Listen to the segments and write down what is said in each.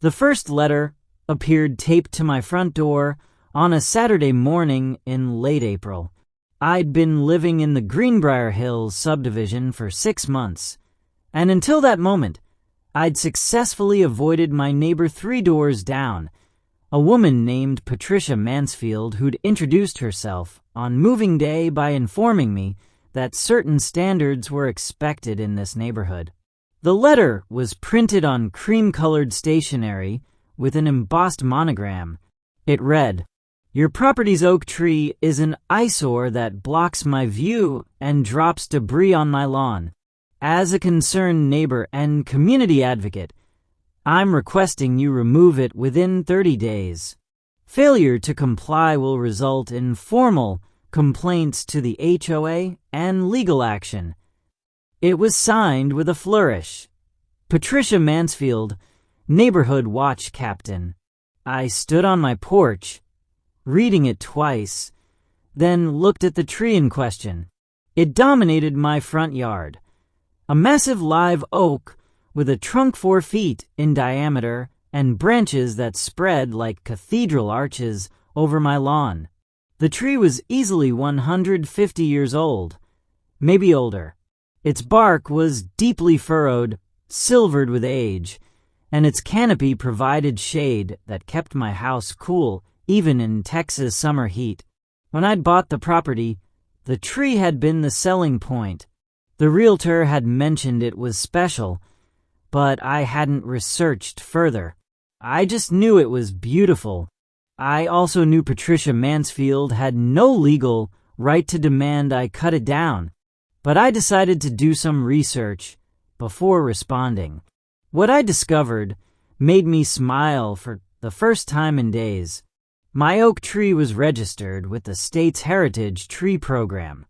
The first letter appeared taped to my front door on a Saturday morning in late April. I'd been living in the Greenbrier Hills subdivision for 6 months, and until that moment, I'd successfully avoided my neighbor 3 doors down, a woman named Patricia Mansfield who'd introduced herself on moving day by informing me that certain standards were expected in this neighborhood. The letter was printed on cream-colored stationery with an embossed monogram. It read, "Your property's oak tree is an eyesore that blocks my view and drops debris on my lawn. As a concerned neighbor and community advocate, I'm requesting you remove it within 30 days. Failure to comply will result in formal complaints to the HOA and legal action." It was signed with a flourish. Patricia Mansfield, Neighborhood Watch Captain. I stood on my porch, reading it twice, then looked at the tree in question. It dominated my front yard. A massive live oak with a trunk 4 feet in diameter and branches that spread like cathedral arches over my lawn. The tree was easily 150 years old, maybe older. Its bark was deeply furrowed, silvered with age, and its canopy provided shade that kept my house cool even in Texas summer heat. When I'd bought the property, the tree had been the selling point. The realtor had mentioned it was special, but I hadn't researched further. I just knew it was beautiful. I also knew Patricia Mansfield had no legal right to demand I cut it down, but I decided to do some research before responding. What I discovered made me smile for the first time in days. My oak tree was registered with the state's Heritage Tree Program,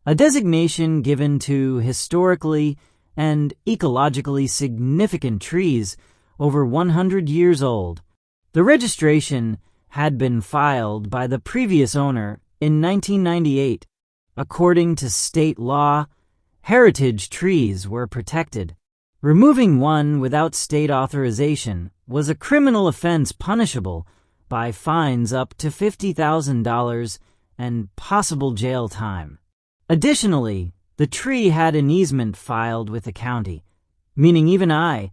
a designation given to historically and ecologically significant trees over 100 years old. The registration had been filed by the previous owner in 1998. According to state law, heritage trees were protected. Removing one without state authorization was a criminal offense punishable by fines up to $50,000 and possible jail time. Additionally, the tree had an easement filed with the county, meaning even I,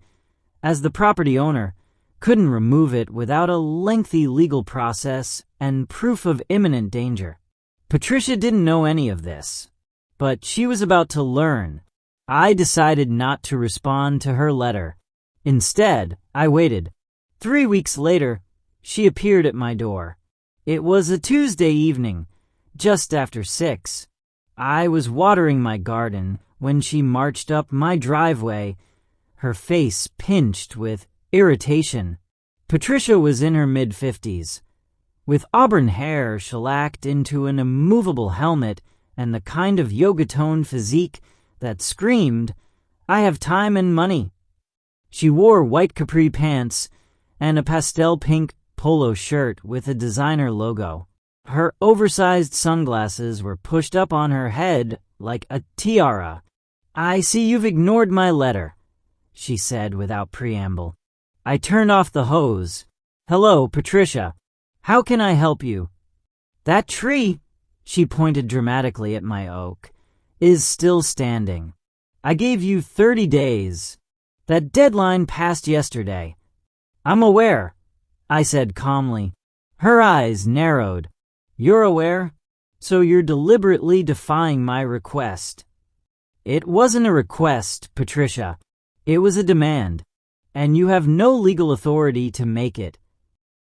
as the property owner, couldn't remove it without a lengthy legal process and proof of imminent danger. Patricia didn't know any of this, but she was about to learn. I decided not to respond to her letter. Instead, I waited. 3 weeks later, she appeared at my door. It was a Tuesday evening, just after 6. I was watering my garden when she marched up my driveway, her face pinched with irritation. Patricia was in her mid-50s, with auburn hair shellacked into an immovable helmet and the kind of yoga-toned physique that screamed, "I have time and money." She wore white capri pants and a pastel pink polo shirt with a designer logo. Her oversized sunglasses were pushed up on her head like a tiara. "I see you've ignored my letter," she said without preamble. I turned off the hose. "Hello, Patricia. How can I help you?" "That tree," she pointed dramatically at my oak, "is still standing. I gave you 30 days. That deadline passed yesterday." "I'm aware," I said calmly. Her eyes narrowed. "You're aware? So you're deliberately defying my request." "It wasn't a request, Patricia. It was a demand, and you have no legal authority to make it."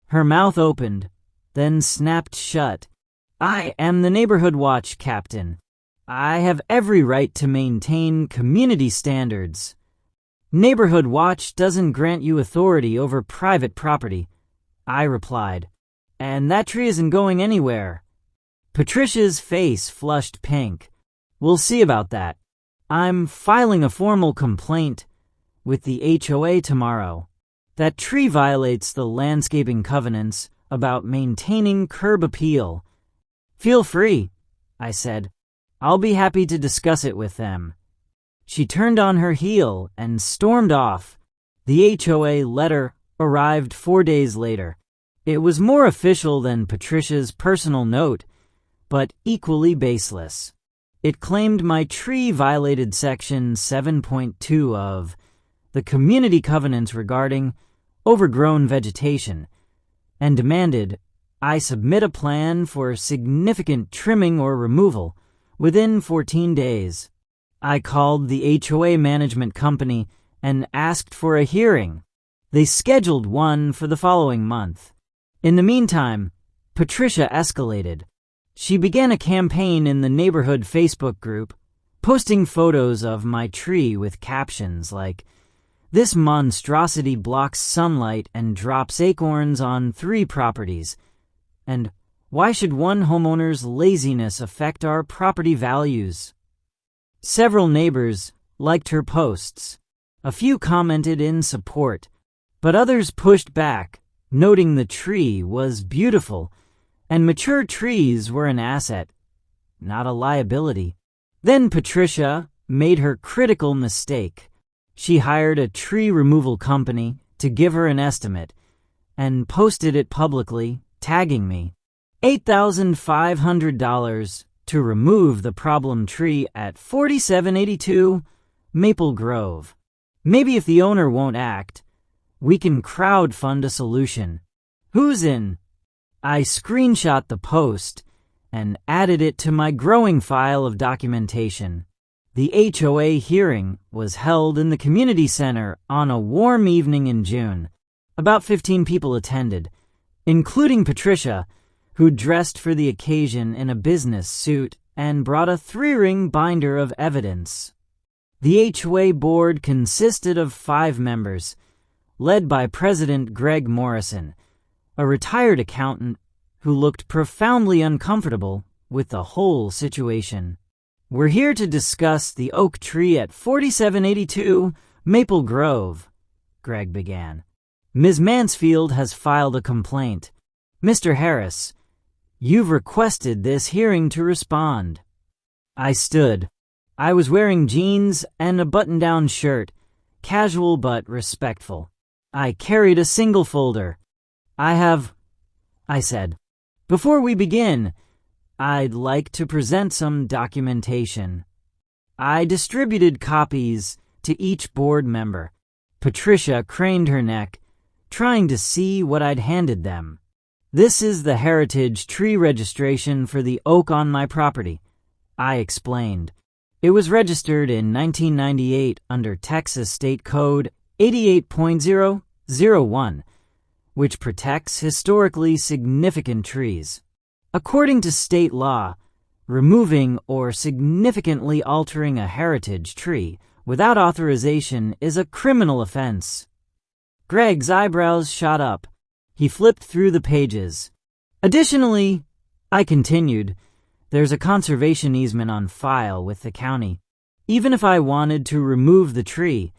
Her mouth opened, then snapped shut. "I am the Neighborhood Watch Captain. I have every right to maintain community standards. Neighborhood Watch doesn't grant you authority over private property," I replied. "And that tree isn't going anywhere." Patricia's face flushed pink. "We'll see about that. I'm filing a formal complaint with the HOA tomorrow. That tree violates the landscaping covenants about maintaining curb appeal." "Feel free," I said. "I'll be happy to discuss it with them." She turned on her heel and stormed off, the HOA letter arrived 4 days later. It was more official than Patricia's personal note, but equally baseless. It claimed my tree violated Section 7.2 of the Community Covenants regarding overgrown vegetation, and demanded I submit a plan for significant trimming or removal within 14 days. I called the HOA management company and asked for a hearing. They scheduled one for the following month. In the meantime, Patricia escalated. She began a campaign in the neighborhood Facebook group, posting photos of my tree with captions like, "This monstrosity blocks sunlight and drops acorns on 3 properties," and "Why should one homeowner's laziness affect our property values?" Several neighbors liked her posts. A few commented in support, but others pushed back, noting the tree was beautiful and mature trees were an asset, not a liability. Then Patricia made her critical mistake. She hired a tree removal company to give her an estimate and posted it publicly, tagging me. $8,500 to remove the problem tree at 4782 Maple Grove. Maybe if the owner won't act, we can crowdfund a solution. Who's in? I screenshot the post and added it to my growing file of documentation. The HOA hearing was held in the community center on a warm evening in June. About 15 people attended, including Patricia, who dressed for the occasion in a business suit and brought a 3-ring binder of evidence. The HOA board consisted of 5 members, led by President Greg Morrison, a retired accountant who looked profoundly uncomfortable with the whole situation. "We're here to discuss the oak tree at 4782 Maple Grove," Greg began. "Ms. Mansfield has filed a complaint. Mr. Harris, you've requested this hearing to respond." I stood. I was wearing jeans and a button-down shirt, casual but respectful. I carried a single folder. I said. "Before we begin, I'd like to present some documentation." I distributed copies to each board member. Patricia craned her neck, trying to see what I'd handed them. "This is the heritage tree registration for the oak on my property," I explained. It was registered in 1998 under Texas State Code 88.001, which protects historically significant trees. According to state law, removing or significantly altering a heritage tree without authorization is a criminal offense. Greg's eyebrows shot up. He flipped through the pages. "Additionally," I continued, "there's a conservation easement on file with the county. Even if I wanted to remove the tree,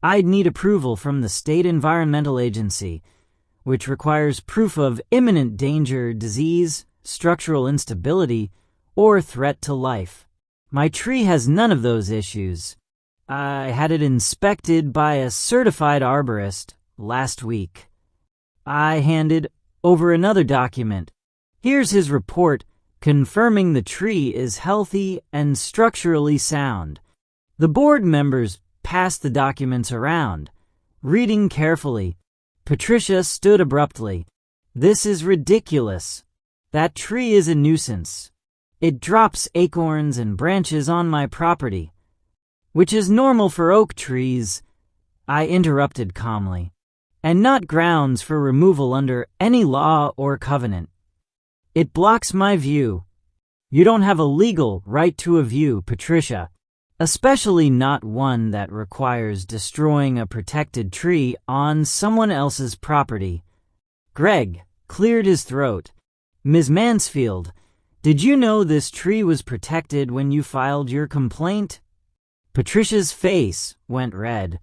I'd need approval from the state environmental agency, which requires proof of imminent danger, disease, structural instability, or threat to life. My tree has none of those issues. I had it inspected by a certified arborist last week." I handed over another document. "Here's his report confirming the tree is healthy and structurally sound." The board members passed the documents around, reading carefully. Patricia stood abruptly. "This is ridiculous. That tree is a nuisance. It drops acorns and branches on my property, which is normal for oak trees," I interrupted calmly, "and not grounds for removal under any law or covenant. It blocks my view. You don't have a legal right to a view, Patricia, especially not one that requires destroying a protected tree on someone else's property." Greg cleared his throat. "Ms. Mansfield, did you know this tree was protected when you filed your complaint?" Patricia's face went red.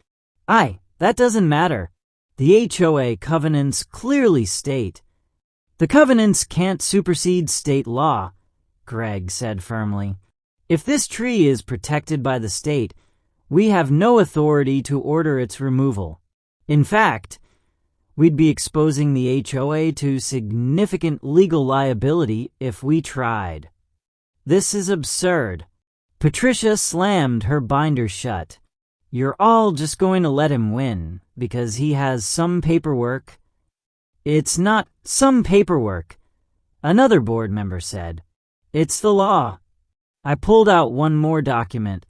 That doesn't matter. The HOA covenants clearly state." "The covenants can't supersede state law," Greg said firmly. "If this tree is protected by the state, we have no authority to order its removal. In fact, We'd be exposing the HOA to significant legal liability if we tried. This is absurd. Patricia slammed her binder shut. You're all just going to let him win because he has some paperwork. It's not some paperwork, another board member said. It's the law. I pulled out one more document.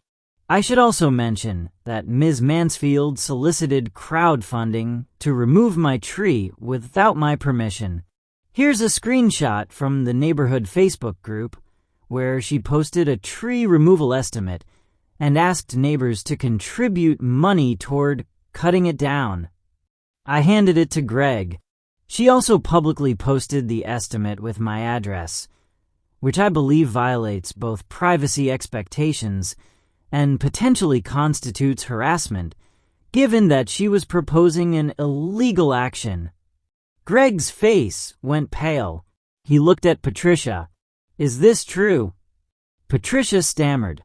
I should also mention that Ms. Mansfield solicited crowdfunding to remove my tree without my permission. Here's a screenshot from the neighborhood Facebook group where she posted a tree removal estimate and asked neighbors to contribute money toward cutting it down. I handed it to Greg. She also publicly posted the estimate with my address, which I believe violates both privacy expectations and potentially constitutes harassment, given that she was proposing an illegal action. Greg's face went pale. He looked at Patricia. Is this true? Patricia stammered.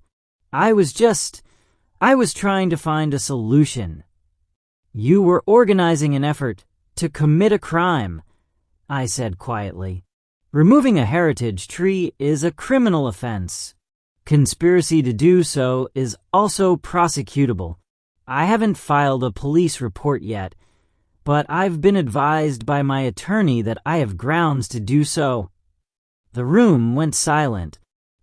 I was trying to find a solution. You were organizing an effort to commit a crime, I said quietly. Removing a heritage tree is a criminal offense. Conspiracy to do so is also prosecutable. I haven't filed a police report yet, but I've been advised by my attorney that I have grounds to do so. The room went silent.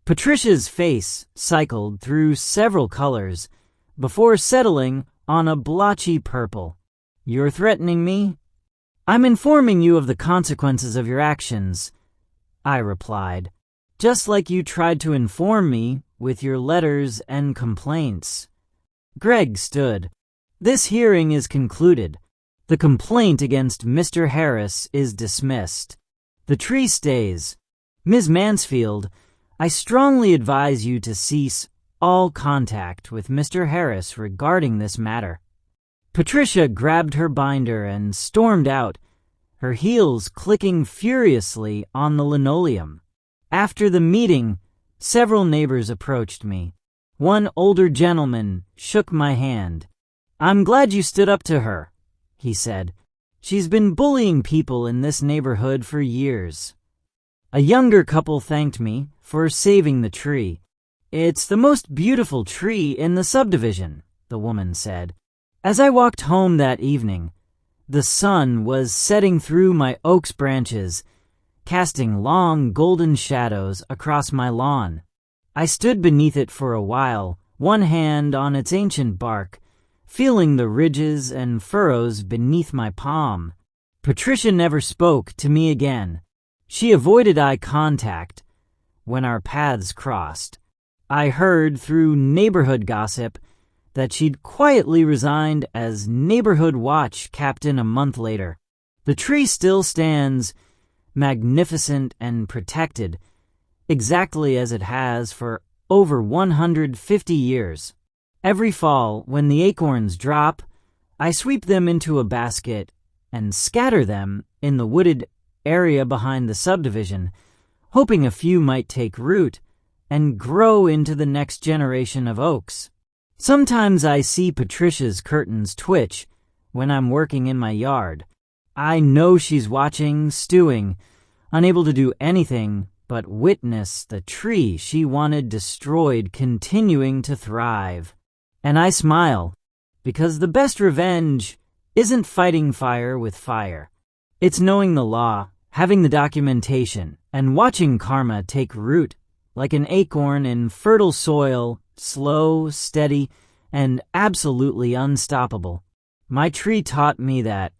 Patricia's face cycled through several colors before settling on a blotchy purple. You're threatening me? I'm informing you of the consequences of your actions, I replied, just like you tried to inform me with your letters and complaints. Greg stood. This hearing is concluded. The complaint against Mr. Harris is dismissed. The tree stays. Ms. Mansfield, I strongly advise you to cease all contact with Mr. Harris regarding this matter. Patricia grabbed her binder and stormed out, her heels clicking furiously on the linoleum. After the meeting, several neighbors approached me. One older gentleman shook my hand. I'm glad you stood up to her, he said. She's been bullying people in this neighborhood for years. A younger couple thanked me for saving the tree. It's the most beautiful tree in the subdivision, the woman said. As I walked home that evening, the sun was setting through my oak's branches, casting long golden shadows across my lawn. I stood beneath it for a while, one hand on its ancient bark, feeling the ridges and furrows beneath my palm. Patricia never spoke to me again. She avoided eye contact when our paths crossed. I heard through neighborhood gossip that she'd quietly resigned as neighborhood watch captain a month later. The tree still stands, magnificent and protected, exactly as it has for over 150 years. Every fall, when the acorns drop, I sweep them into a basket and scatter them in the wooded area behind the subdivision, hoping a few might take root and grow into the next generation of oaks. Sometimes I see Patricia's curtains twitch when I'm working in my yard. I know she's watching, stewing, unable to do anything but witness the tree she wanted destroyed continuing to thrive. And I smile, because the best revenge isn't fighting fire with fire. It's knowing the law, having the documentation, and watching karma take root like an acorn in fertile soil, slow, steady, and absolutely unstoppable. My tree taught me that.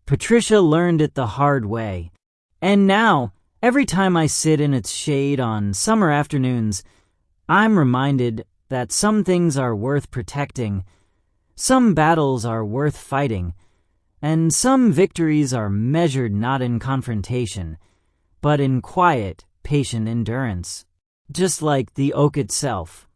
Patricia learned it the hard way. And now, every time I sit in its shade on summer afternoons, I'm reminded that some things are worth protecting, some battles are worth fighting, and some victories are measured not in confrontation, but in quiet, patient endurance. Just like the oak itself.